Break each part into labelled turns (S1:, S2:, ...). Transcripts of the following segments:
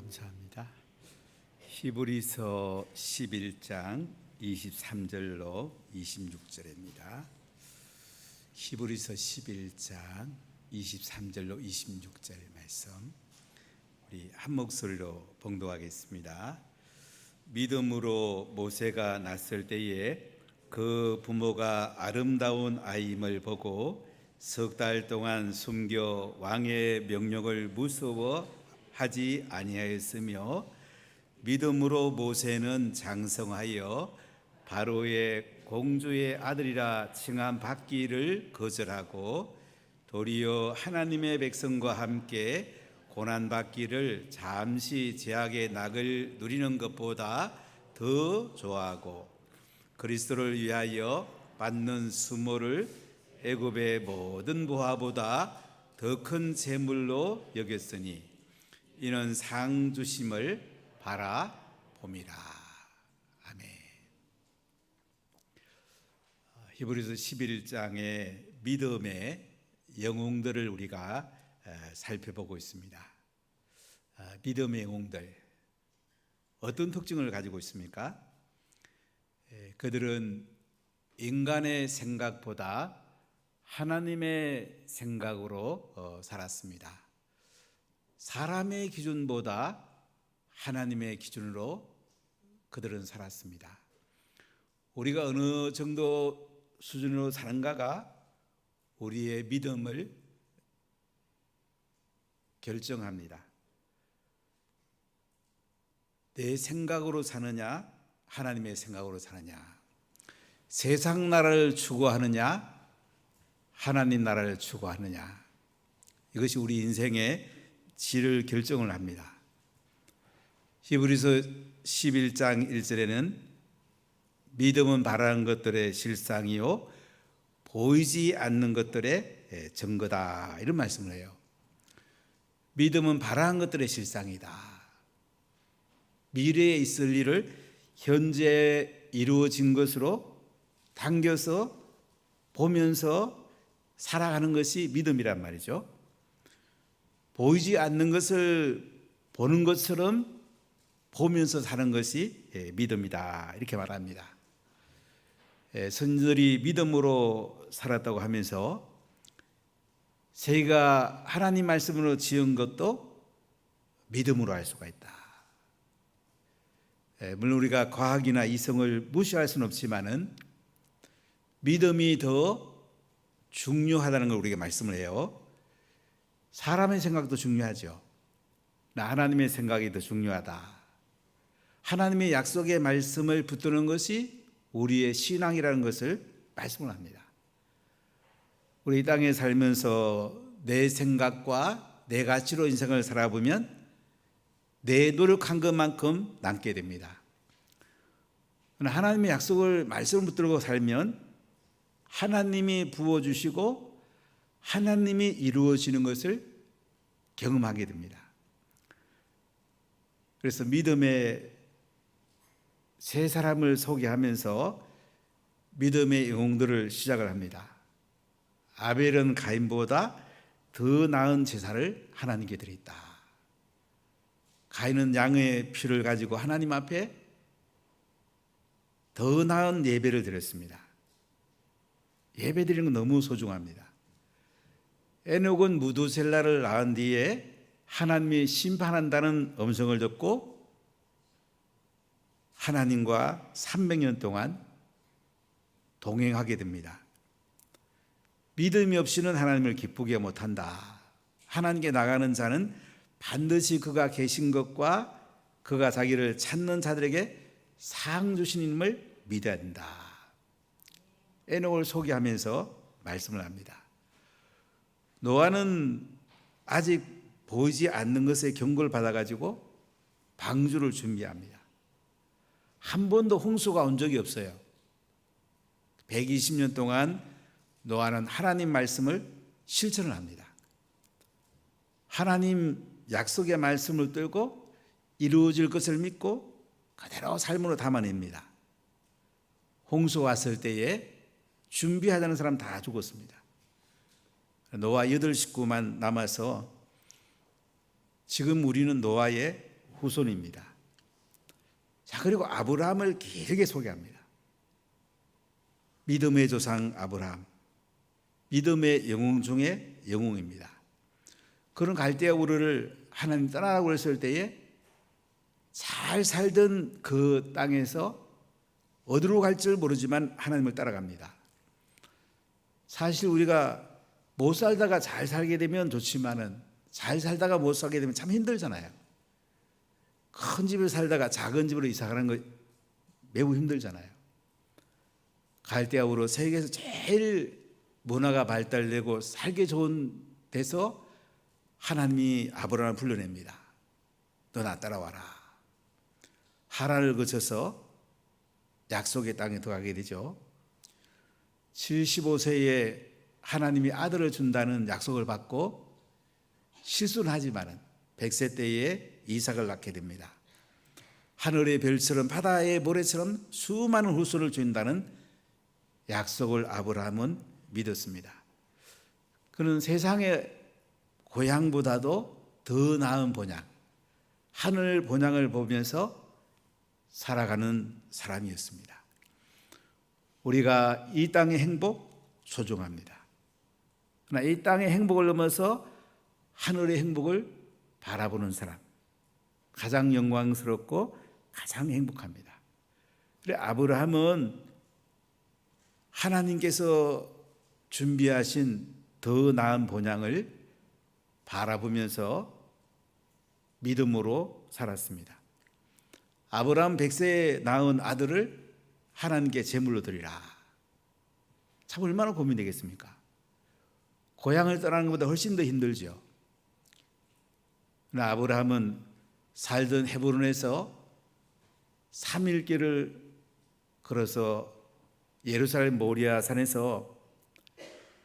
S1: 감사합니다. 히브리서 11장 23절로 26절입니다. 히브리서 11장 23절로 26절 말씀 우리 한 목소리로 봉독하겠습니다. 믿음으로 모세가 났을 때에 그 부모가 아름다운 아이임을 보고 석 달 동안 숨겨 왕의 명령을 무서워하지 아니하였으며 믿음으로 모세는 장성하여 바로의 공주의 아들이라 칭함 받기를 거절하고 도리어 하나님의 백성과 함께 고난 받기를 잠시 제약의 낙을 누리는 것보다 더 좋아하고 그리스도를 위하여 받는 수모를 애굽의 모든 보화보다 더 큰 재물로 여겼으니 이는 상 주심을 바라봄이라. 아멘. 히브리서 11장의 믿음의 영웅들을 우리가 살펴보고 있습니다. 믿음의 영웅들 어떤 특징을 가지고 있습니까? 그들은 인간의 생각보다 하나님의 생각으로 살았습니다. 사람의 기준보다 하나님의 기준으로 그들은 살았습니다. 우리가 어느 정도 수준으로 사는가가 우리의 믿음을 결정합니다. 내 생각으로 사느냐, 하나님의 생각으로 사느냐, 세상 나라를 추구하느냐, 하나님 나라를 추구하느냐, 이것이 우리 인생의 질을 결정을 합니다. 히브리서 11장 1절에는 믿음은 바라는 것들의 실상이요 보이지 않는 것들의 증거다, 이런 말씀을 해요. 믿음은 바라는 것들의 실상이다. 미래에 있을 일을 현재 이루어진 것으로 당겨서 보면서 살아가는 것이 믿음이란 말이죠. 보이지 않는 것을 보는 것처럼 보면서 사는 것이 믿음이다, 이렇게 말합니다. 선들이 믿음으로 살았다고 하면서 세계가 하나님 말씀으로 지은 것도 믿음으로 할 수가 있다. 물론 우리가 과학이나 이성을 무시할 수는 없지만은 믿음이 더 중요하다는 걸 우리에게 말씀을 해요. 사람의 생각도 중요하죠. 하나님의 생각이 더 중요하다. 하나님의 약속의 말씀을 붙드는 것이 우리의 신앙이라는 것을 말씀을 합니다. 우리 이 땅에 살면서 내 생각과 내 가치로 인생을 살아보면 내 노력한 것만큼 남게 됩니다. 하나님의 약속을 말씀을 붙들고 살면 하나님이 부어주시고 하나님이 이루어지는 것을 경험하게 됩니다. 그래서 믿음의 세 사람을 소개하면서 믿음의 영웅들을 시작을 합니다. 아벨은 가인보다 더 나은 제사를 하나님께 드렸다. 가인은 양의 피를 가지고 하나님 앞에 더 나은 예배를 드렸습니다. 예배 드리는 건 너무 소중합니다. 에녹은 무두셀라를 낳은 뒤에 하나님이 심판한다는 음성을 듣고 하나님과 300년 동안 동행하게 됩니다. 믿음이 없이는 하나님을 기쁘게 못한다. 하나님께 나가는 자는 반드시 그가 계신 것과 그가 자기를 찾는 자들에게 상 주시님을 믿어야 된다. 에녹을 소개하면서 말씀을 합니다. 노아는 아직 보이지 않는 것에 경고를 받아가지고 방주를 준비합니다. 한 번도 홍수가 온 적이 없어요. 120년 동안 노아는 하나님 말씀을 실천을 합니다. 하나님 약속의 말씀을 들고 이루어질 것을 믿고 그대로 삶으로 담아냅니다. 홍수 왔을 때에 준비하자는 사람 다 죽었습니다. 노아 8 식구만 남아서 지금 우리는 노아의 후손입니다. 자, 그리고 아브라함을 길게 소개합니다. 믿음의 조상 아브라함, 믿음의 영웅 중에 영웅입니다. 그런 갈대아 우르를 하나님 떠나라고 했을 때에 잘 살던 그 땅에서 어디로 갈지를 모르지만 하나님을 따라갑니다. 사실 우리가 못 살다가 잘 살게 되면 좋지만은 잘 살다가 못 살게 되면 참 힘들잖아요. 큰 집에 살다가 작은 집으로 이사 가는 거 매우 힘들잖아요. 갈대아우로 세계에서 제일 문화가 발달되고 살기 좋은 데서 하나님이 아브라함을 불러냅니다. 너 나 따라와라. 하란을 거쳐서 약속의 땅에 들어가게 되죠. 75세에 하나님이 아들을 준다는 약속을 받고 실수는 하지만은 100세 때에 이삭을 낳게 됩니다. 하늘의 별처럼 바다의 모래처럼 수많은 후손을 준다는 약속을 아브라함은 믿었습니다. 그는 세상의 고향보다도 더 나은 본향, 하늘 본향을 보면서 살아가는 사람이었습니다. 우리가 이 땅의 행복 소중합니다. 그러나 이 땅의 행복을 넘어서 하늘의 행복을 바라보는 사람, 가장 영광스럽고 가장 행복합니다. 그래 아브라함은 하나님께서 준비하신 더 나은 본향을 바라보면서 믿음으로 살았습니다. 아브라함 100세에 낳은 아들을 하나님께 제물로 드리라. 참 얼마나 고민되겠습니까? 고향을 떠나는 것보다 훨씬 더 힘들죠. 그러나 아브라함은 살던 헤브론에서 3일 길을 걸어서 예루살렘 모리아 산에서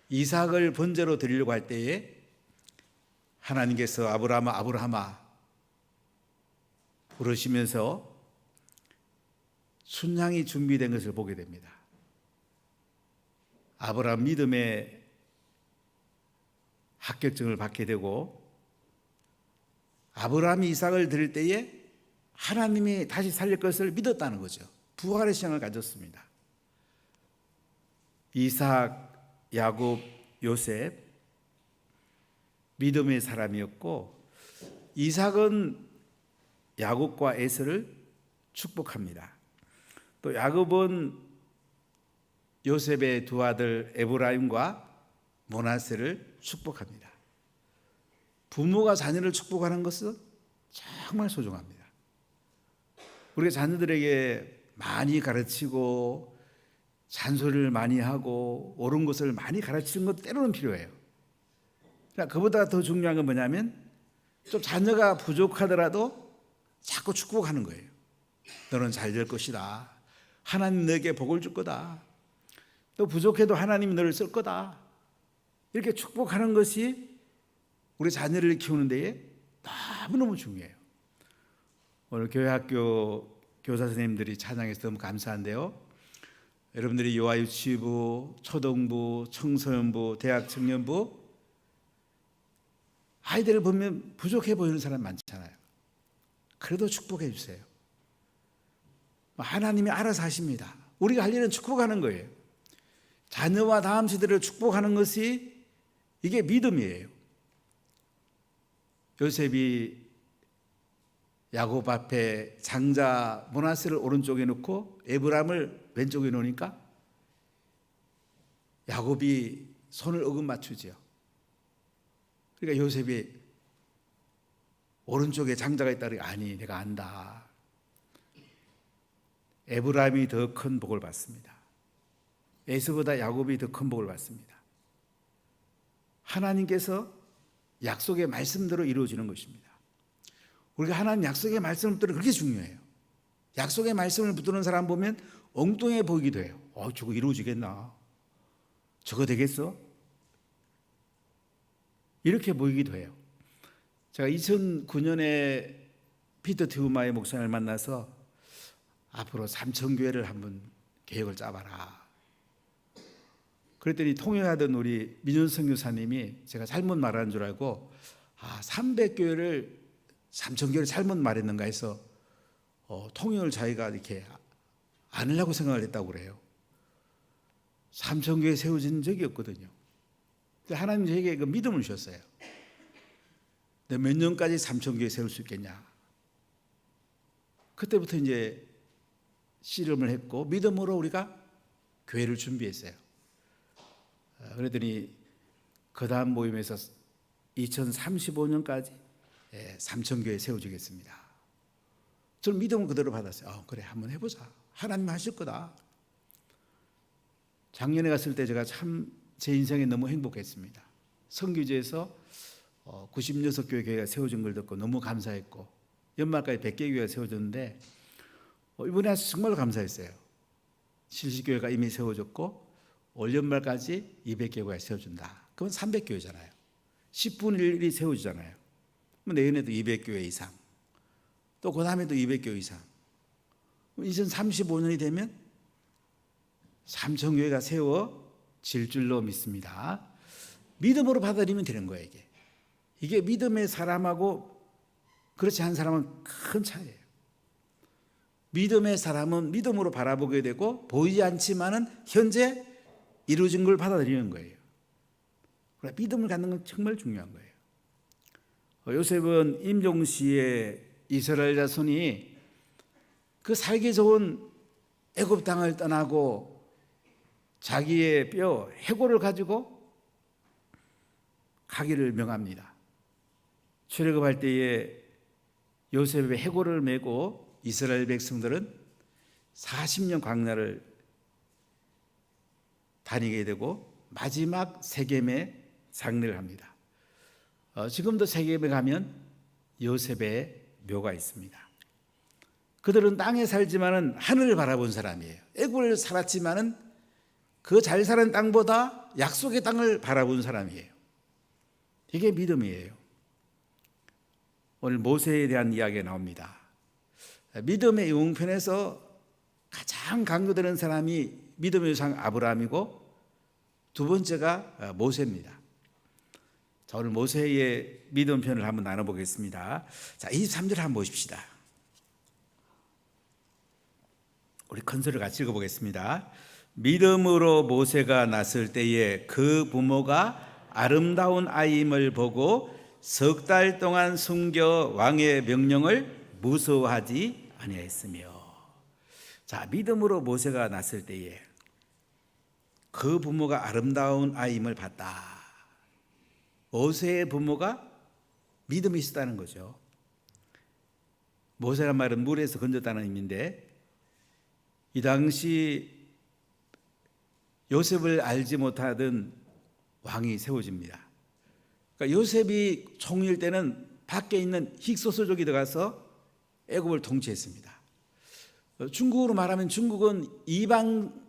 S1: 이삭을 번제로 드리려고 할 때에 하나님께서 아브라함아 아브라함아 부르시면서 순양이 준비된 것을 보게 됩니다. 아브라함 믿음의 합격증을 받게 되고 아브라함이 이삭을 드릴 때에 하나님이 다시 살릴 것을 믿었다는 거죠. 부활의 신앙을 가졌습니다. 이삭, 야곱, 요셉 믿음의 사람이었고 이삭은 야곱과 에서를 축복합니다. 또 야곱은 요셉의 두 아들 에브라임과 므낫세를 축복합니다. 부모가 자녀를 축복하는 것은 정말 소중합니다. 우리가 자녀들에게 많이 가르치고 잔소리를 많이 하고 옳은 것을 많이 가르치는 것도 때로는 필요해요. 그러니까 그보다 더 중요한 건 뭐냐면 좀 자녀가 부족하더라도 자꾸 축복하는 거예요. 너는 잘 될 것이다. 하나님 너에게 복을 줄 거다. 또 부족해도 하나님이 너를 쓸 거다. 이렇게 축복하는 것이 우리 자녀를 키우는 데에 너무너무 중요해요. 오늘 교회 학교 교사 선생님들이 찬양해서 너무 감사한데요. 여러분들이 요아유치부, 초등부, 청소년부, 대학 청년부 아이들을 보면 부족해 보이는 사람 많잖아요. 그래도 축복해 주세요. 하나님이 알아서 하십니다. 우리가 할 일은 축복하는 거예요. 자녀와 다음 세대를 축복하는 것이 이게 믿음이에요. 요셉이 야곱 앞에 장자 므낫세를 오른쪽에 놓고 에브라임을 왼쪽에 놓으니까 야곱이 손을 어긋 맞추죠. 그러니까 요셉이 오른쪽에 장자가 있다니 아니 내가 안다. 에브라임이 더 큰 복을 받습니다. 에서보다 야곱이 더 큰 복을 받습니다. 하나님께서 약속의 말씀대로 이루어지는 것입니다. 우리가 하나님 약속의 말씀을 붙들는 그렇게 중요해요. 약속의 말씀을 붙드는 사람 보면 엉뚱해 보이기도 해요. 저거 이루어지겠나? 저거 되겠어? 이렇게 보이기도 해요. 제가 2009년에 피터 티우마의 목사님을 만나서 앞으로 삼천교회를 한번 계획을 짜봐라. 그랬더니 통역하던 우리 민윤성 교사님이 제가 잘못 말하는 줄 알고 300교회를 삼천교회를 잘못 말했는가 해서 통일을 자기가 이렇게 안 하려고 생각을 했다고 그래요. 삼천교회 세워진 적이 없거든요. 하나님 저에게 그 믿음을 주셨어요. 근데 몇 년까지 삼천교회 세울 수 있겠냐. 그때부터 이제 씨름을 했고 믿음으로 우리가 교회를 준비했어요. 그랬더니 그 다음 모임에서 2035년까지 삼천교회 세워주겠습니다. 저는 믿음을 그대로 받았어요. 그래 한번 해보자. 하나님 하실 거다. 작년에 갔을 때 제가 참 제 인생에 너무 행복했습니다. 선교지에서 96교회 교회가 세워진 걸 듣고 너무 감사했고 연말까지 100개 교회가 세워졌는데 이번에 와서 정말 감사했어요. 70교회가 이미 세워졌고 올 연말까지 200교회가 세워준다. 그건 300교회잖아요. 10분의 1이 세워지잖아요. 내년에도 200교회 이상, 또 그 다음에도 200교회 이상. 2035년이 되면 3,000교회가 세워질 줄로 믿습니다. 믿음으로 받아들이면 되는 거예요. 이게 믿음의 사람하고 그렇지 않은 사람은 큰 차이예요. 믿음의 사람은 믿음으로 바라보게 되고 보이지 않지만은 현재 이루어진 걸 받아들이는 거예요. 그러니까 믿음을 갖는 건 정말 중요한 거예요. 요셉은 임종시의 이스라엘 자손이 그 살기 좋은 애굽 땅을 떠나고 자기의 뼈 해골을 가지고 가기를 명합니다. 출애굽할 때에 요셉의 해골을 메고 이스라엘 백성들은 40년 광야를 다니게 되고 마지막 세겜에 장례를 합니다. 지금도 세겜에 가면 요셉의 묘가 있습니다. 그들은 땅에 살지만은 하늘을 바라본 사람이에요. 애굽을 살았지만은 그 잘 사는 땅보다 약속의 땅을 바라본 사람이에요. 이게 믿음이에요. 오늘 모세에 대한 이야기가 나옵니다. 믿음의 영웅편에서 가장 강조되는 사람이 믿음의 조상 아브라함이고 두 번째가 모세입니다. 자, 오늘 모세의 믿음편을 한번 나눠보겠습니다. 자, 23절 한번 보십시다. 우리 컨설을 같이 읽어보겠습니다. 믿음으로 모세가 났을 때에 그 부모가 아름다운 아이임을 보고 석 달 동안 숨겨 왕의 명령을 무서워하지 아니하였으며. 자, 믿음으로 모세가 났을 때에 그 부모가 아름다운 아이임을 봤다. 모세의 부모가 믿음이 있었다는 거죠. 모세란 말은 물에서 건졌다는 의미인데 이 당시 요셉을 알지 못하던 왕이 세워집니다. 그러니까 요셉이 총리일 때는 밖에 있는 힉소스족이 들어가서 애굽을 통치했습니다. 중국으로 말하면 중국은 이방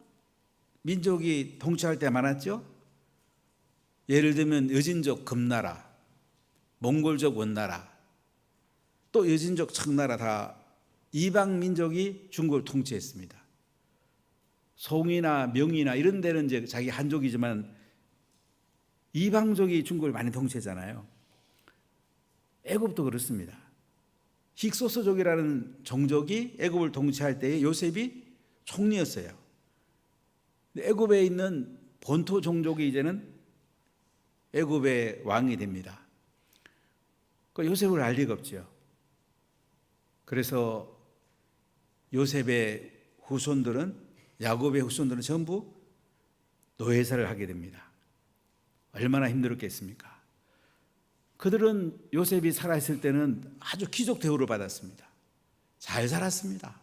S1: 민족이 통치할 때 많았죠. 예를 들면 여진족 금나라, 몽골족 원나라, 또 여진족 청나라 다 이방 민족이 중국을 통치했습니다. 송이나 명이나 이런 데는 이제 자기 한족이지만 이방족이 중국을 많이 통치했잖아요. 애굽도 그렇습니다. 힉소스족이라는 종족이 애굽을 통치할 때에 요셉이 총리였어요. 애굽에 있는 본토 종족이 이제는 애굽의 왕이 됩니다. 그 요셉을 알 리가 없죠. 그래서 요셉의 후손들은 야곱의 후손들은 전부 노예사를 하게 됩니다. 얼마나 힘들었겠습니까? 그들은 요셉이 살아있을 때는 아주 귀족 대우를 받았습니다. 잘 살았습니다.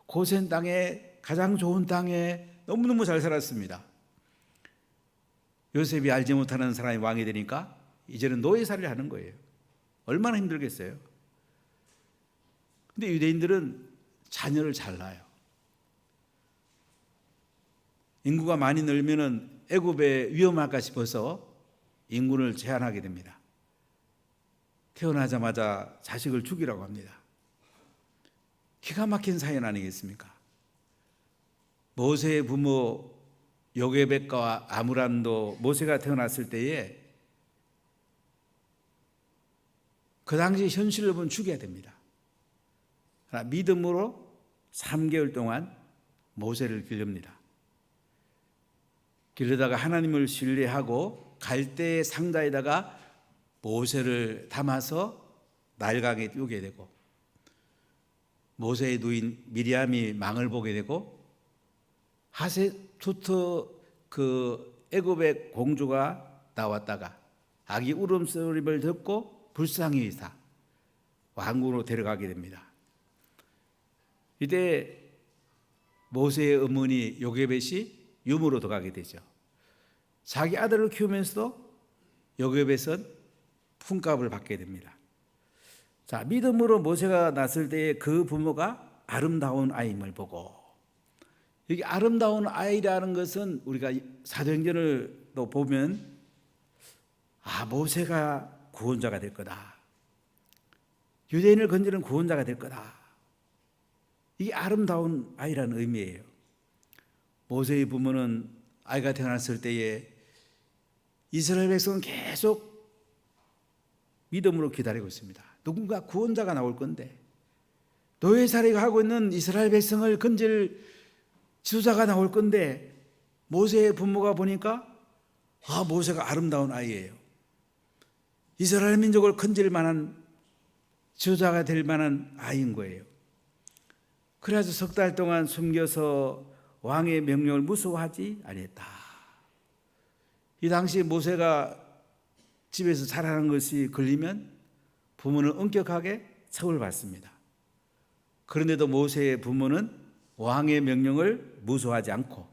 S1: 고센 땅에 가장 좋은 땅에 너무너무 잘 살았습니다. 요셉이 알지 못하는 사람이 왕이 되니까 이제는 노예살이를 하는 거예요. 얼마나 힘들겠어요? 근데 유대인들은 자녀를 잘 낳아요. 인구가 많이 늘면은 애굽에 위험할까 싶어서 인구를 제한하게 됩니다. 태어나자마자 자식을 죽이라고 합니다. 기가 막힌 사연 아니겠습니까? 모세의 부모 요게벳과 아므람도 모세가 태어났을 때에 그 당시 현실을 보면 죽여야 됩니다. 그러나 믿음으로 3개월 동안 모세를 기릅니다. 기르다가 하나님을 신뢰하고 갈대의 상자에다가 모세를 담아서 나일강에 띄우게 되고, 모세의 누인 미리암이 망을 보게 되고, 하세투트 그 애굽의 공주가 나왔다가 아기 울음소리를 듣고 불쌍히 여기사 왕궁으로 데려가게 됩니다. 이때 모세의 어머니 요게벳이 유모로 들어가게 되죠. 자기 아들을 키우면서도 요게벳은 품값을 받게 됩니다. 자, 믿음으로 모세가 낳았을 때에 그 부모가 아름다운 아임을 보고, 여기 아름다운 아이라는 것은 우리가 사도행전을 또 보면 모세가 구원자가 될 거다. 유대인을 건지는 구원자가 될 거다. 이게 아름다운 아이라는 의미예요. 모세의 부모는 아이가 태어났을 때에 이스라엘 백성은 계속 믿음으로 기다리고 있습니다. 누군가 구원자가 나올 건데, 노예살이가 하고 있는 이스라엘 백성을 건질 지도자가 나올 건데, 모세의 부모가 보니까 모세가 아름다운 아이예요. 이스라엘 민족을 건질 만한 지도자가 될 만한 아이인 거예요. 그래서 석 달 동안 숨겨서 왕의 명령을 무서워하지 아니했다. 이 당시 모세가 집에서 자라는 것이 걸리면 부모는 엄격하게 처벌받습니다. 그런데도 모세의 부모는 왕의 명령을 무서워하지 않고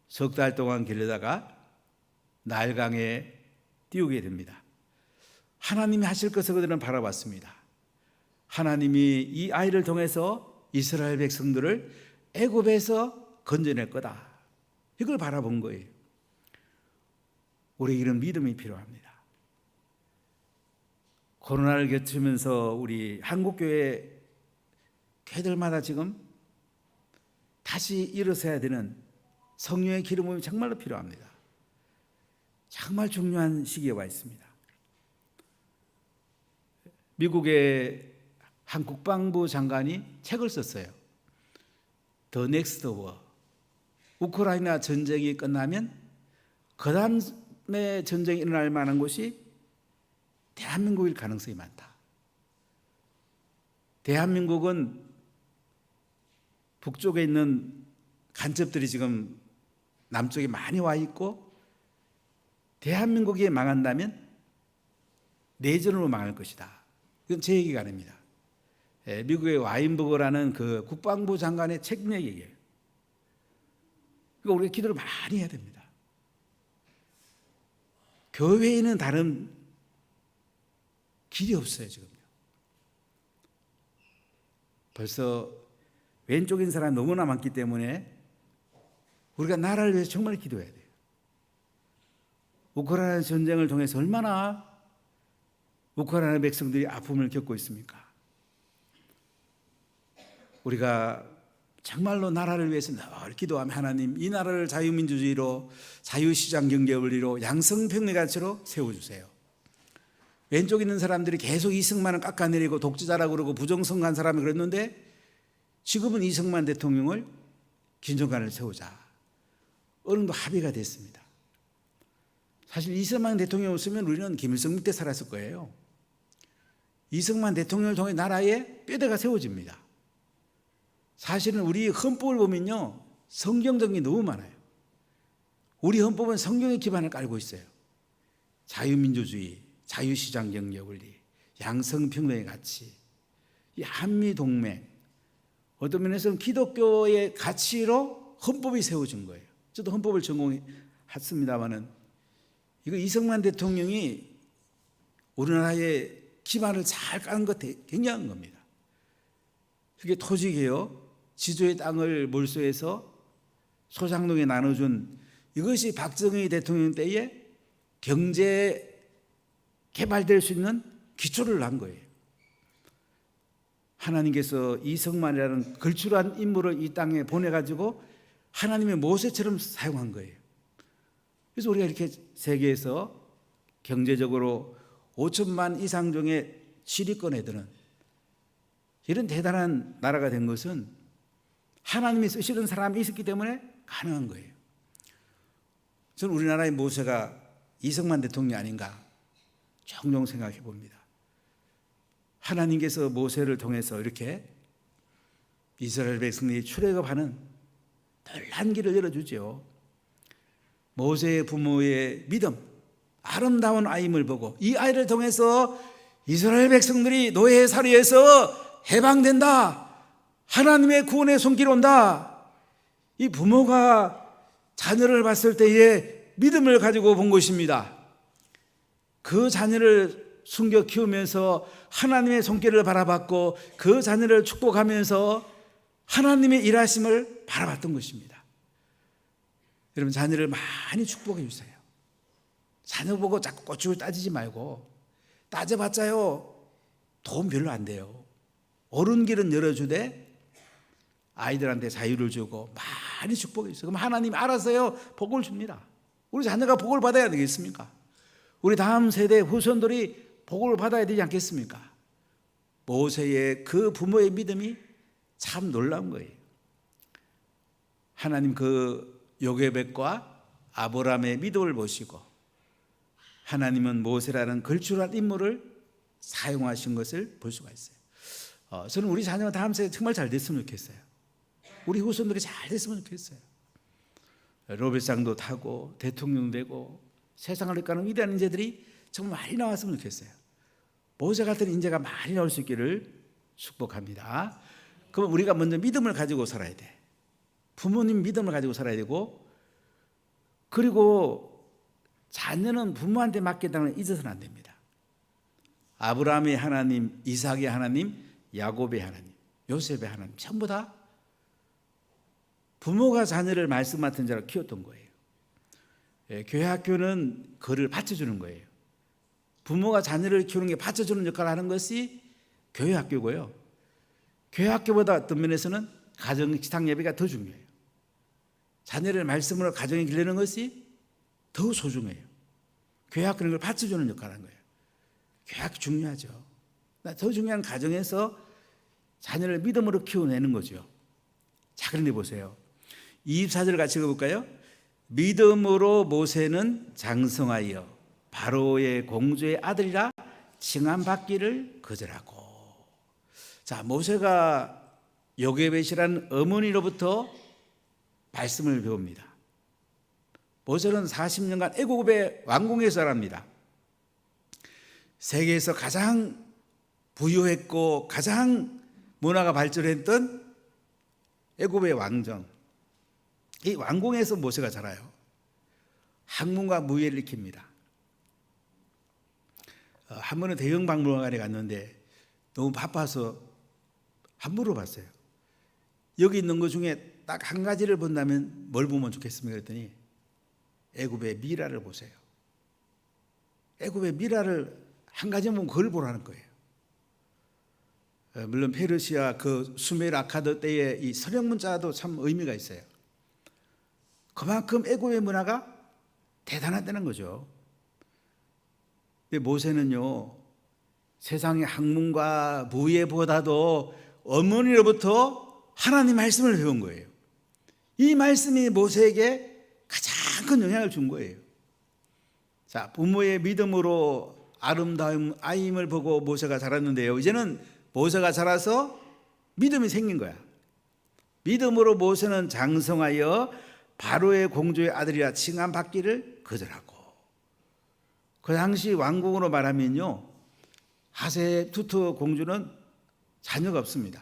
S1: 석 달 동안 기르다가 나일강에 띄우게 됩니다. 하나님이 하실 것을 그들은 바라봤습니다. 하나님이 이 아이를 통해서 이스라엘 백성들을 애굽에서 건져낼 거다. 이걸 바라본 거예요. 우리에게는 믿음이 필요합니다. 코로나를 겪으면서 우리 한국교회 교회들마다 지금 다시 일어서야 되는 성령의 기름 부음이 정말로 필요합니다. 정말 중요한 시기에 와 있습니다. 미국의 한 국방부 장관이 책을 썼어요. The Next War. 우크라이나 전쟁이 끝나면 그 다음에 전쟁이 일어날 만한 곳이 대한민국일 가능성이 많다. 대한민국은 북쪽에 있는 간첩들이 지금 남쪽에 많이 와 있고, 대한민국이 망한다면 내전으로 망할 것이다. 이건 제 얘기가 아닙니다. 미국의 와인버거라는 그 국방부 장관의 책 얘기예요. 그러니까 우리가 기도를 많이 해야 됩니다. 교회에는 다른 길이 없어요, 지금요. 벌써 왼쪽인 사람이 너무나 많기 때문에 우리가 나라를 위해서 정말 기도해야 돼요. 우크라이나 전쟁을 통해서 얼마나 우크라이나 백성들이 아픔을 겪고 있습니까? 우리가 정말로 나라를 위해서 늘 기도하며 하나님, 이 나라를 자유민주주의로, 자유시장 경제 원리로, 양성평등의 가치로 세워주세요. 왼쪽에 있는 사람들이 계속 이승만을 깎아내리고 독재자라고 그러고 부정선거한 사람이 그랬는데, 지금은 이승만 대통령을 김정관을 세우자. 어느 정도 합의가 됐습니다. 사실 이승만 대통령이 없으면 우리는 김일성 때 살았을 거예요. 이승만 대통령을 통해 나라에 뼈대가 세워집니다. 사실은 우리 헌법을 보면요, 성경적인 게 너무 많아요. 우리 헌법은 성경의 기반을 깔고 있어요. 자유민주주의, 자유시장 경제 원리, 양성평등의 가치, 이 한미동맹, 어떤 면에서는 기독교의 가치로 헌법이 세워진 거예요. 저도 헌법을 전공했습니다마는 이거 이승만 대통령이 우리나라의 기반을 잘 까는 것 굉장한 겁니다. 그게 토지개혁, 지조의 땅을 몰수해서 소장농에 나눠준, 이것이 박정희 대통령 때에 경제 개발될 수 있는 기초를 난 거예요. 하나님께서 이승만이라는 걸출한 인물을 이 땅에 보내가지고 하나님의 모세처럼 사용한 거예요. 그래서 우리가 이렇게 세계에서 경제적으로 5천만 이상 중에 시리권 애들은 이런 대단한 나라가 된 것은 하나님이 쓰시는 사람이 있었기 때문에 가능한 거예요. 저는 우리나라의 모세가 이승만 대통령이 아닌가 종종 생각해 봅니다. 하나님께서 모세를 통해서 이렇게 이스라엘 백성들이 출애굽하는 널한 길을 열어주죠. 모세의 부모의 믿음, 아름다운 아임을 보고 이 아이를 통해서 이스라엘 백성들이 노예 살이에서 해방된다. 하나님의 구원의 손길 온다. 이 부모가 자녀를 봤을 때에 믿음을 가지고 본 것입니다. 그 자녀를 숨겨 키우면서 하나님의 손길을 바라봤고 그 자녀를 축복하면서 하나님의 일하심을 바라봤던 것입니다. 여러분, 자녀를 많이 축복해 주세요. 자녀 보고 자꾸 꼬치고 따지지 말고, 따져봤자요 돈 별로 안 돼요. 옳은 길은 열어주되 아이들한테 자유를 주고 많이 축복해 주세요. 그럼 하나님 알아서요 복을 줍니다. 우리 자녀가 복을 받아야 되겠습니까? 우리 다음 세대 후손들이 복을 받아야 되지 않겠습니까? 모세의 그 부모의 믿음이 참 놀라운 거예요. 하나님 그 요게벳과 아브라함의 믿음을 보시고 하나님은 모세라는 걸출한 인물을 사용하신 것을 볼 수가 있어요. 저는 우리 자녀가 다음 세대 정말 잘 됐으면 좋겠어요. 우리 후손들이 잘 됐으면 좋겠어요. 로봇상도 타고 대통령 되고 세상을 이끄는 위대한 인재들이 정말 많이 나왔으면 좋겠어요. 모세 같은 인재가 많이 나올 수 있기를 축복합니다. 그럼 우리가 먼저 믿음을 가지고 살아야 돼. 부모님 믿음을 가지고 살아야 되고, 그리고 자녀는 부모한테 맡긴다는 걸 잊어서는 안 됩니다. 아브라함의 하나님, 이삭의 하나님, 야곱의 하나님, 요셉의 하나님, 전부 다 부모가 자녀를 말씀 맡은 자로 키웠던 거예요. 교회 학교는 그를 받쳐주는 거예요. 부모가 자녀를 키우는 게 받쳐주는 역할을 하는 것이 교회 학교고요. 교회 학교보다 어떤 면에서는 가정 식탁 예배가 더 중요해요. 자녀를 말씀으로 가정에 기르는 것이 더 소중해요. 교회 학교는 그걸 받쳐주는 역할을 하는 거예요. 교회 학교 중요하죠. 더 중요한 가정에서 자녀를 믿음으로 키워내는 거죠. 자, 그런데 보세요. 24절 같이 읽어볼까요? 믿음으로 모세는 장성하여 바로의 공주의 아들이라 칭함받기를 거절하고. 자, 모세가 요게벳이라는 어머니로부터 말씀을 배웁니다. 모세는 40년간 애국의 왕궁에서 자랍니다. 세계에서 가장 부유했고 가장 문화가 발전했던 애국의 왕정, 이 왕궁에서 모세가 자라요. 학문과 무예를 익힙니다. 한 번은 대형 박물관에 갔는데 너무 바빠서 안 물어봤어요. 여기 있는 것 중에 딱 한 가지를 본다면 뭘 보면 좋겠습니까? 그랬더니 애굽의 미라를 보세요. 애굽의 미라를 한 가지만 보면 그걸 보라는 거예요. 물론 페르시아 그 수메르 아카드 때의 이 서령 문자도 참 의미가 있어요. 그만큼 애굽의 문화가 대단하다는 거죠. 근데 모세는요, 세상의 학문과 무예보다도 어머니로부터 하나님 말씀을 배운 거예요. 이 말씀이 모세에게 가장 큰 영향을 준 거예요. 자, 부모의 믿음으로 아름다운 아임을 보고 모세가 자랐는데요, 이제는 모세가 자라서 믿음이 생긴 거야. 믿음으로 모세는 장성하여 바로의 공주의 아들이라 칭함받기를 거절하고. 그 당시 왕궁으로 말하면요, 하세투트 공주는 자녀가 없습니다.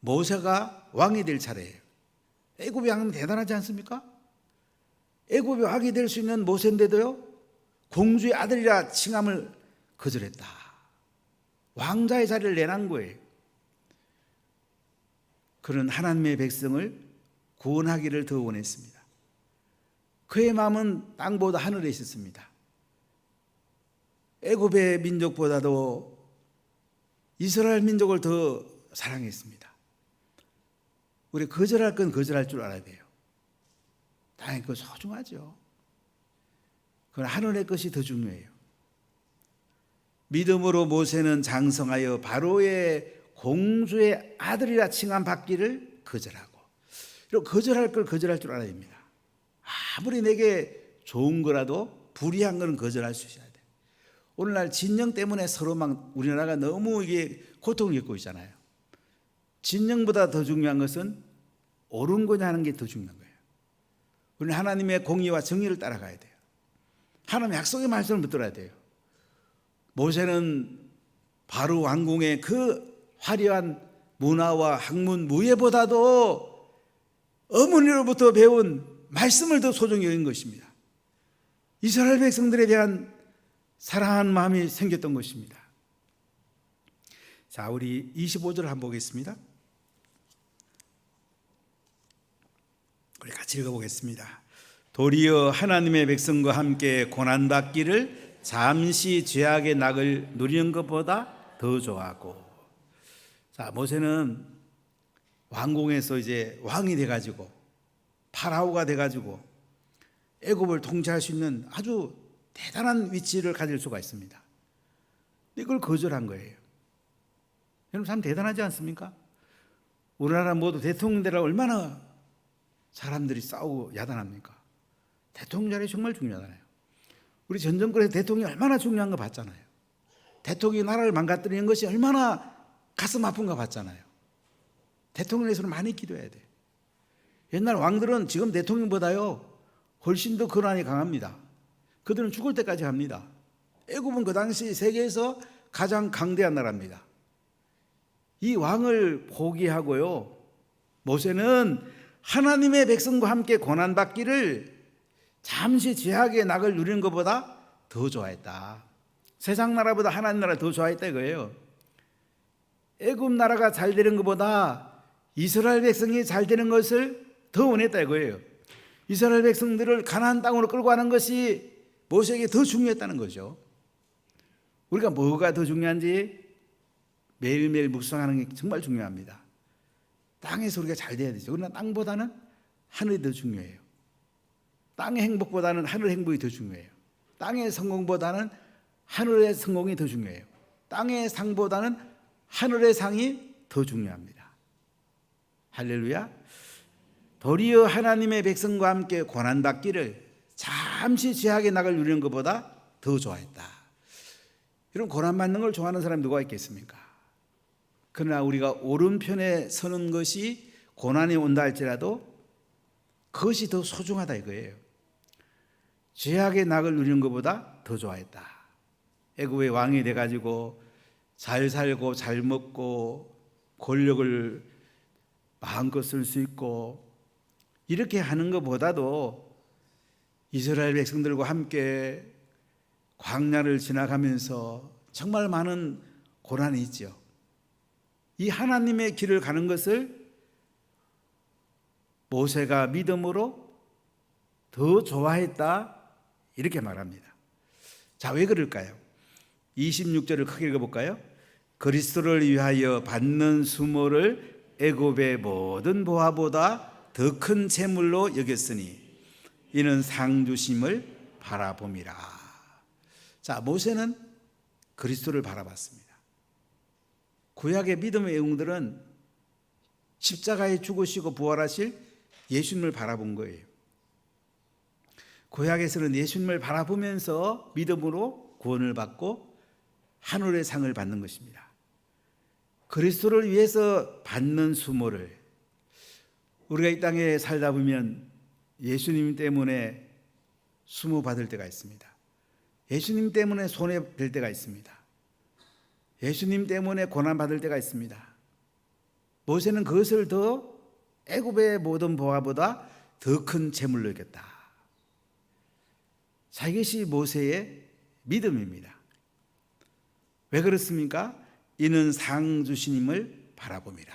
S1: 모세가 왕이 될 차례예요. 애굽의 왕은 대단하지 않습니까? 애굽의 왕이 될 수 있는 모세인데도요, 공주의 아들이라 칭함을 거절했다. 왕자의 자리를 내놓은 거예요. 그는 하나님의 백성을 구원하기를 더 원했습니다. 그의 마음은 땅보다 하늘에 있었습니다. 애굽의 민족보다도 이스라엘 민족을 더 사랑했습니다. 우리 거절할 건 거절할 줄 알아야 돼요. 당연히 그거 소중하죠. 그건 하늘의 것이 더 중요해요. 믿음으로 모세는 장성하여 바로의 공주의 아들이라 칭함 받기를 거절하고, 이런 거절할 걸 거절할 줄 알아야 됩니다. 아무리 내게 좋은 거라도 불의한 거는 거절할 수 있어야 돼. 오늘날 진영 때문에 서로 막 우리나라가 너무 이게 고통을 겪고 있잖아요. 진영보다 더 중요한 것은 옳은 거냐 하는 게 더 중요한 거예요. 우리는 하나님의 공의와 정의를 따라가야 돼요. 하나님의 약속의 말씀을 붙들어야 돼요. 모세는 바로 왕궁의 그 화려한 문화와 학문 무예보다도 어머니로부터 배운 말씀을 더 소중히 여긴 것입니다. 이스라엘 백성들에 대한 사랑하는 마음이 생겼던 것입니다. 자, 우리 25절 한번 보겠습니다. 우리 같이 읽어보겠습니다. 도리어 하나님의 백성과 함께 고난받기를 잠시 죄악의 낙을 누리는 것보다 더 좋아하고. 자, 모세는 왕궁에서 이제 왕이 돼가지고 파라오가 돼가지고 애굽을 통치할 수 있는 아주 대단한 위치를 가질 수가 있습니다. 이걸 거절한 거예요. 여러분 참 대단하지 않습니까? 우리나라 모두 대통령 되라 얼마나 사람들이 싸우고 야단합니까? 대통령 자리 정말 중요하잖아요. 우리 전 정권에서 대통령이 얼마나 중요한 거 봤잖아요. 대통령이 나라를 망가뜨리는 것이 얼마나 가슴 아픈가 봤잖아요. 대통령에서는 많이 기도해야 돼. 옛날 왕들은 지금 대통령보다요 훨씬 더 권한이 강합니다. 그들은 죽을 때까지 합니다. 애굽은 그 당시 세계에서 가장 강대한 나라입니다. 이 왕을 포기하고요, 모세는 하나님의 백성과 함께 고난받기를 잠시 죄악의 낙을 누리는 것보다 더 좋아했다. 세상 나라보다 하나님 나라를 더 좋아했다 이거예요. 애굽 나라가 잘 되는 것보다 이스라엘 백성이 잘 되는 것을 더 원했다 이거예요. 이스라엘 백성들을 가나안 땅으로 끌고 가는 것이 모세에게 더 중요했다는 거죠. 우리가 뭐가 더 중요한지 매일매일 묵상하는 게 정말 중요합니다. 땅에서 우리가 잘 돼야 되죠. 그러나 땅보다는 하늘이 더 중요해요. 땅의 행복보다는 하늘의 행복이 더 중요해요. 땅의 성공보다는 하늘의 성공이 더 중요해요. 땅의 상보다는 하늘의 상이 더 중요합니다. 할렐루야. 도리어 하나님의 백성과 함께 고난받기를 잠시 죄악의 낙을 누리는 것보다 더 좋아했다. 이런 고난받는 걸 좋아하는 사람이 누가 있겠습니까? 그러나 우리가 오른편에 서는 것이 고난이 온다 할지라도 그것이 더 소중하다 이거예요. 죄악의 낙을 누리는 것보다 더 좋아했다. 애굽의 왕이 돼가지고 잘 살고 잘 먹고 권력을 마음껏 쓸 수 있고 이렇게 하는 것보다도 이스라엘 백성들과 함께 광야를 지나가면서 정말 많은 고난이 있죠. 이 하나님의 길을 가는 것을 모세가 믿음으로 더 좋아했다 이렇게 말합니다. 자, 왜 그럴까요? 26절을 크게 읽어볼까요? 그리스도를 위하여 받는 수모를 애굽의 모든 보화보다 더 큰 재물로 여겼으니 이는 상 주심을 바라봄이라. 자, 모세는 그리스도를 바라봤습니다. 구약의 믿음의 영웅들은 십자가에 죽으시고 부활하실 예수님을 바라본 거예요. 구약에서는 예수님을 바라보면서 믿음으로 구원을 받고 하늘의 상을 받는 것입니다. 그리스도를 위해서 받는 수모를, 우리가 이 땅에 살다 보면 예수님 때문에 수모 받을 때가 있습니다. 예수님 때문에 손해볼 때가 있습니다. 예수님 때문에 고난 받을 때가 있습니다. 모세는 그것을 더 애굽의 모든 보화보다 더 큰 재물로 여겼다. 자, 이것이 모세의 믿음입니다. 왜 그렇습니까? 이는 상 주시님을 바라봅니다.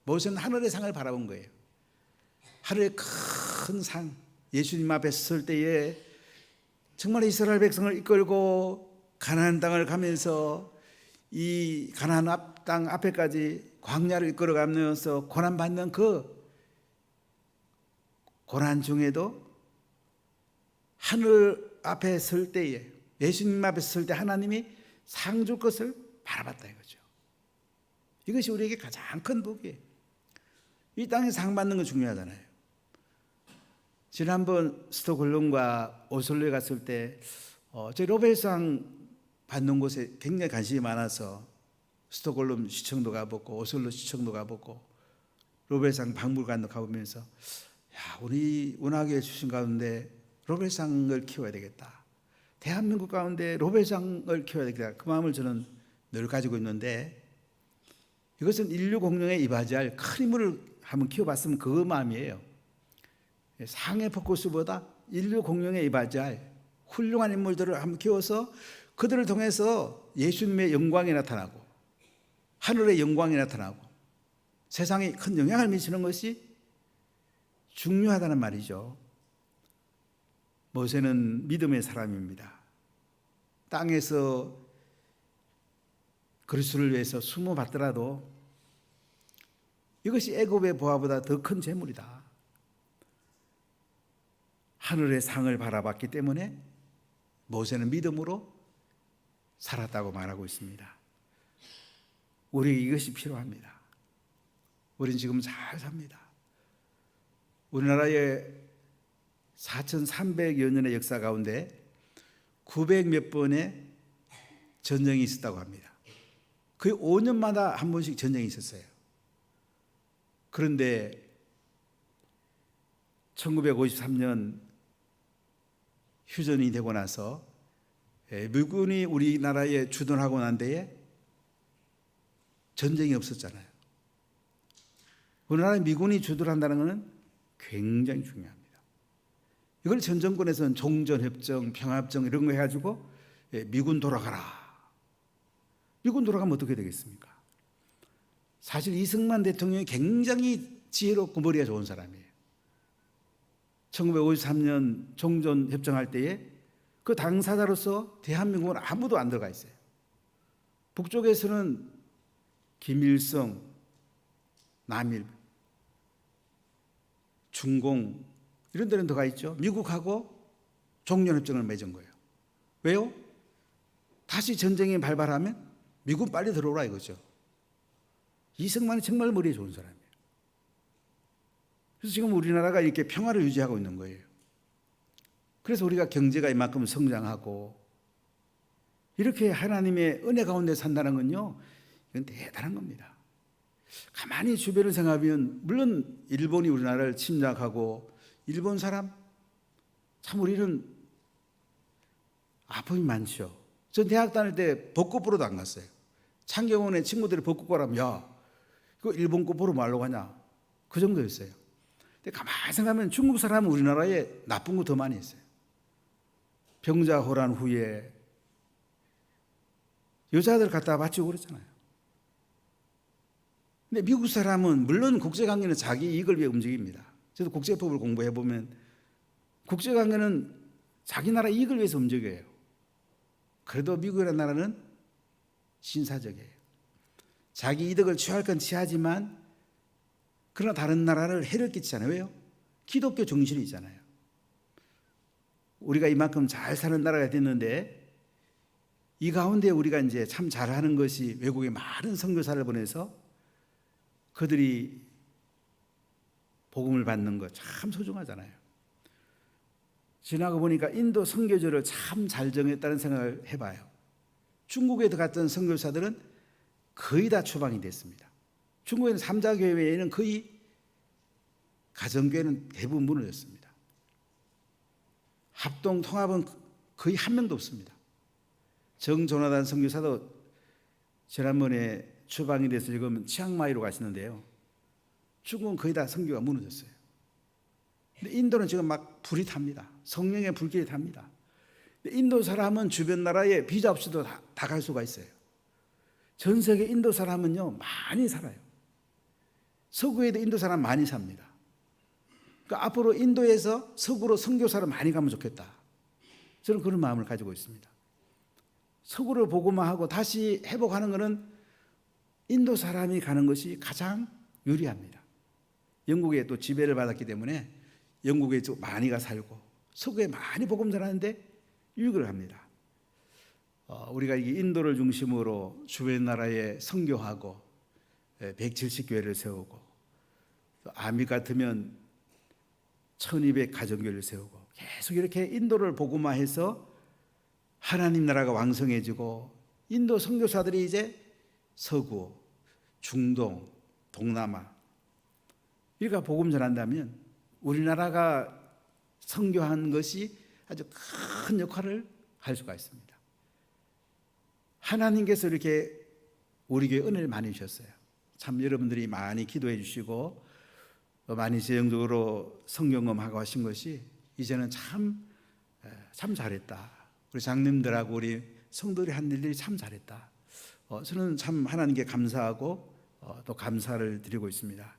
S1: 모세는 하늘의 상을 바라본 거예요. 하늘의 큰 상, 예수님 앞에 설 때에 정말 이스라엘 백성을 이끌고 가나안 땅을 가면서 이 가나안 땅 앞에까지 광야를 이끌어가면서 고난받는 그 고난 중에도 하늘 앞에 설 때에, 예수님 앞에 설 때 하나님이 상 줄 것을 바라봤다 이거죠. 이것이 우리에게 가장 큰 복이에요. 이 땅에 상 받는 거 중요하잖아요. 지난번 스톡홀름과 오슬로에 갔을 때 저희 노벨상 받는 곳에 굉장히 관심이 많아서 스톡홀름 시청도 가보고 오슬로 시청도 가보고 노벨상 박물관도 가보면서 야, 우리 문학에 주신 가운데 노벨상을 키워야 되겠다. 대한민국 가운데 노벨상을 키워야 되겠다. 그 마음을 저는 늘 가지고 있는데 이것은 인류 공룡에 이바지할 큰 인물을 한번 키워봤으면 그 마음이에요. 상의 포커스보다 인류 공룡에 이바지할 훌륭한 인물들을 한번 키워서 그들을 통해서 예수님의 영광이 나타나고 하늘의 영광이 나타나고 세상에 큰 영향을 미치는 것이 중요하다는 말이죠. 모세는 믿음의 사람입니다. 땅에서 그리스도를 위해서 수모 받더라도 이것이 애굽의 보화보다 더 큰 재물이다. 하늘의 상을 바라봤기 때문에 모세는 믿음으로 살았다고 말하고 있습니다. 우리에게 이것이 필요합니다. 우리는 지금 잘 삽니다. 우리나라의 4,300여 년의 역사 가운데 900몇 번의 전쟁이 있었다고 합니다. 거의 5년마다 한 번씩 전쟁이 있었어요. 그런데 1953년 휴전이 되고 나서 미군이 우리나라에 주둔하고 난 뒤에 전쟁이 없었잖아요. 우리나라에 미군이 주둔한다는 것은 굉장히 중요합니다. 이걸 전 정권에서는 종전협정, 평화협정 이런 거 해가지고 미군 돌아가라. 미군 돌아가면 어떻게 되겠습니까? 사실 이승만 대통령이 굉장히 지혜롭고 머리가 좋은 사람이에요. 1953년 종전협정할 때에 그 당사자로서 대한민국은 아무도 안 들어가 있어요. 북쪽에서는 김일성, 남일, 중공 이런 데는 들어가 있죠. 미국하고 종전협정을 맺은 거예요. 왜요? 다시 전쟁이 발발하면 미국 빨리 들어오라 이거죠. 이승만이 정말 머리 좋은 사람이에요. 그래서 지금 우리나라가 이렇게 평화를 유지하고 있는 거예요. 그래서 우리가 경제가 이만큼 성장하고 이렇게 하나님의 은혜 가운데 산다는 건요, 이건 대단한 겁니다. 가만히 주변을 생각하면 물론 일본이 우리나라를 침략하고 일본 사람 참 우리는 아픔이 많죠. 전 대학 다닐 때 벚꽃 보러도 안 갔어요. 창경원에 친구들이 벚꽃 가라면 야, 그 일본 꽃 보러 말로 가냐? 그 정도였어요. 근데 가만히 생각하면 중국 사람은 우리나라에 나쁜 거 더 많이 했어요. 병자호란 후에 여자들 갖다가 바치고 그랬잖아요. 근데 미국 사람은 물론 국제관계는 자기 이익을 위해 움직입니다. 저도 국제법을 공부해 보면 국제관계는 자기 나라 이익을 위해서 움직여요. 그래도 미국이라는 나라는 신사적이에요. 자기 이득을 취할 건 취하지만 그러나 다른 나라를 해를 끼치잖아요. 왜요? 기독교 정신이 있잖아요. 우리가 이만큼 잘 사는 나라가 됐는데 이 가운데 우리가 이제 참 잘하는 것이 외국에 많은 선교사를 보내서 그들이 복음을 받는 것 참 소중하잖아요. 지나고 보니까 인도 선교제를 참 잘 정했다는 생각을 해봐요. 중국에 갔던 선교사들은 거의 다 추방이 됐습니다. 중국에는 삼자교회 외에는 거의 가정교회는 대부분 무너졌습니다. 합동 통합은 거의 한 명도 없습니다. 정조나단 선교사도 지난번에 추방이 돼서 지금 치앙마이로 가시는데요. 중국은 거의 다 선교가 무너졌어요. 근데 인도는 지금 막 불이 탑니다. 성령의 불길이 탑니다. 인도 사람은 주변 나라에 비자 없이도 다 갈 수가 있어요. 전 세계 인도 사람은요 많이 살아요. 서구에도 인도 사람 많이 삽니다. 그러니까 앞으로 인도에서 서구로 선교사를 많이 가면 좋겠다. 저는 그런 마음을 가지고 있습니다. 서구를 보고만 하고 다시 회복하는 것은 인도 사람이 가는 것이 가장 유리합니다. 영국에 또 지배를 받았기 때문에 영국에 좀 많이가 살고 서구에 많이 복음 전하는데 유익을 합니다. 우리가 이 인도를 중심으로 주변 나라에 선교하고 170교회를 세우고 또 아미 같으면 1200 가정교회를 세우고 계속 이렇게 인도를 복음화해서 하나님 나라가 왕성해지고 인도 선교사들이 이제 서구, 중동, 동남아 우리가 복음 전한다면 우리나라가 선교한 것이 아주 큰 역할을 할 수가 있습니다. 하나님께서 이렇게 우리 교회 은혜를 많이 주셨어요. 참 여러분들이 많이 기도해 주시고 많이 재정적으로 성경험하고 하신 것이 이제는 참 잘했다. 우리 장님들하고 우리 성도들이 한 일들이 참 잘했다. 저는 참 하나님께 감사하고 또 감사를 드리고 있습니다.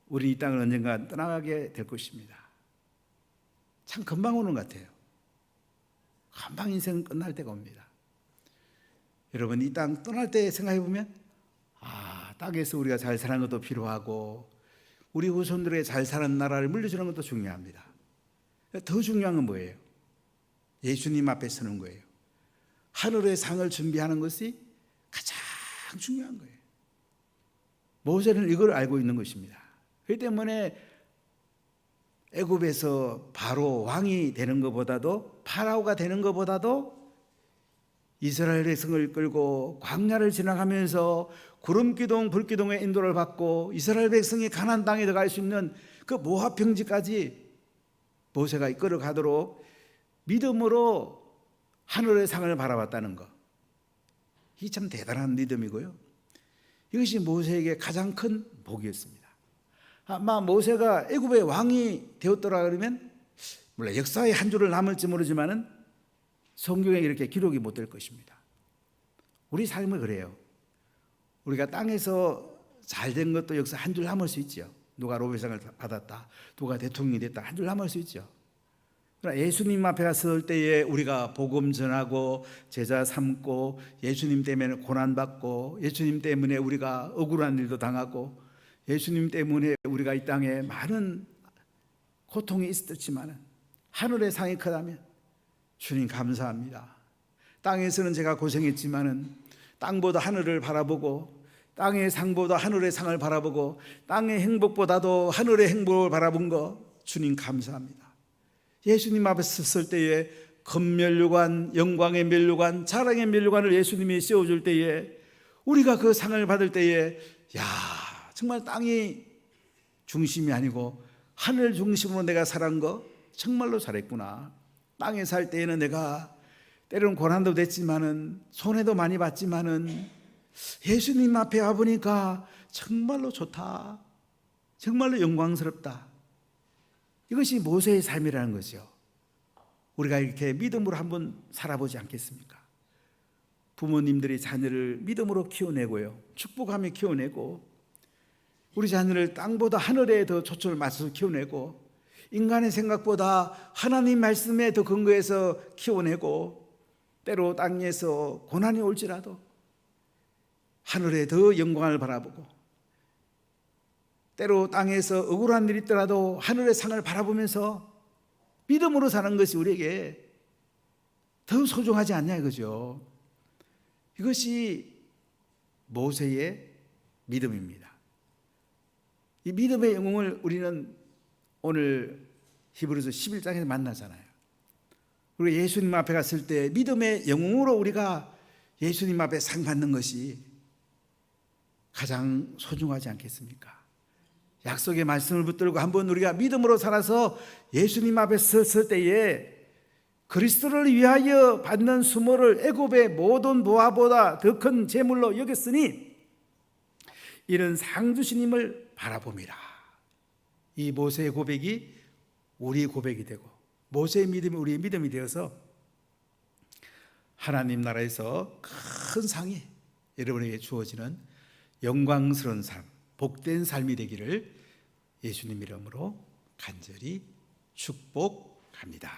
S1: 우리 이 땅을 언젠가 떠나가게 될 것입니다. 참 금방 오는 것 같아요. 금방 인생 끝날 때가 옵니다. 여러분 이 땅 떠날 때 생각해 보면 땅에서 우리가 잘 사는 것도 필요하고 우리 후손들에게 잘 사는 나라를 물려주는 것도 중요합니다. 더 중요한 건 뭐예요? 예수님 앞에 서는 거예요. 하늘의 상을 준비하는 것이 가장 중요한 거예요. 모세는 이걸 알고 있는 것입니다. 그렇기 때문에 애굽에서 바로 왕이 되는 것보다도 파라오가 되는 것보다도 이스라엘 백성을 끌고 광야를 지나가면서 구름기둥 불기둥의 인도를 받고 이스라엘 백성이 가나안 땅에 들어갈 수 있는 그 모압 평지까지 모세가 이끌어 가도록 믿음으로 하늘의 상을 바라봤다는 것, 이게 참 대단한 믿음이고요. 이것이 모세에게 가장 큰 복이었습니다. 아마 모세가 애굽의 왕이 되었더라 그러면 물론 역사의 한 줄을 남을지 모르지만은 성경에 이렇게 기록이 못 될 것입니다. 우리 삶은 그래요. 우리가 땅에서 잘된 것도 역사 한 줄 남을 수 있죠. 누가 노벨상을 받았다, 누가 대통령이 됐다, 한 줄 남을 수 있죠. 그러나 예수님 앞에 갔을 때에 우리가 복음 전하고 제자 삼고 예수님 때문에 고난받고 예수님 때문에 우리가 억울한 일도 당하고 예수님 때문에 우리가 이 땅에 많은 고통이 있었지만 하늘의 상이 크다면 주님 감사합니다. 땅에서는 제가 고생했지만은 땅보다 하늘을 바라보고 땅의 상보다 하늘의 상을 바라보고 땅의 행복보다도 하늘의 행복을 바라본 거 주님 감사합니다. 예수님 앞에 섰을 때에 검면류관, 영광의 면류관, 자랑의 면류관을 예수님이 씌워줄 때에 우리가 그 상을 받을 때에 정말 땅이 중심이 아니고 하늘 중심으로 내가 살은 거 정말로 잘했구나. 땅에 살 때에는 내가 때로는 고난도 됐지만은 손해도 많이 봤지만은 예수님 앞에 와보니까 정말로 좋다. 정말로 영광스럽다. 이것이 모세의 삶이라는 거죠. 우리가 이렇게 믿음으로 한번 살아보지 않겠습니까? 부모님들이 자녀를 믿음으로 키워내고요, 축복하며 키워내고 우리 자녀를 땅보다 하늘에 더 초점을 맞춰서 키워내고 인간의 생각보다 하나님 말씀에 더 근거해서 키워내고 때로 땅에서 고난이 올지라도 하늘에 더 영광을 바라보고 때로 땅에서 억울한 일이 있더라도 하늘의 상을 바라보면서 믿음으로 사는 것이 우리에게 더 소중하지 않냐 이거죠. 이것이 모세의 믿음입니다. 이 믿음의 영웅을 우리는 오늘 히브리서 11장에서 만나잖아요. 그리고 예수님 앞에 갔을 때 믿음의 영웅으로 우리가 예수님 앞에 상 받는 것이 가장 소중하지 않겠습니까? 약속의 말씀을 붙들고 한번 우리가 믿음으로 살아서 예수님 앞에 섰을 때에 그리스도를 위하여 받는 수모를 애굽의 모든 보화보다 더 큰 재물로 여겼으니 이는 상 주시님을 바라봅니다. 이 모세의 고백이 우리의 고백이 되고 모세의 믿음이 우리의 믿음이 되어서 하나님 나라에서 큰 상이 여러분에게 주어지는 영광스러운 삶, 복된 삶이 되기를 예수님 이름으로 간절히 축복합니다.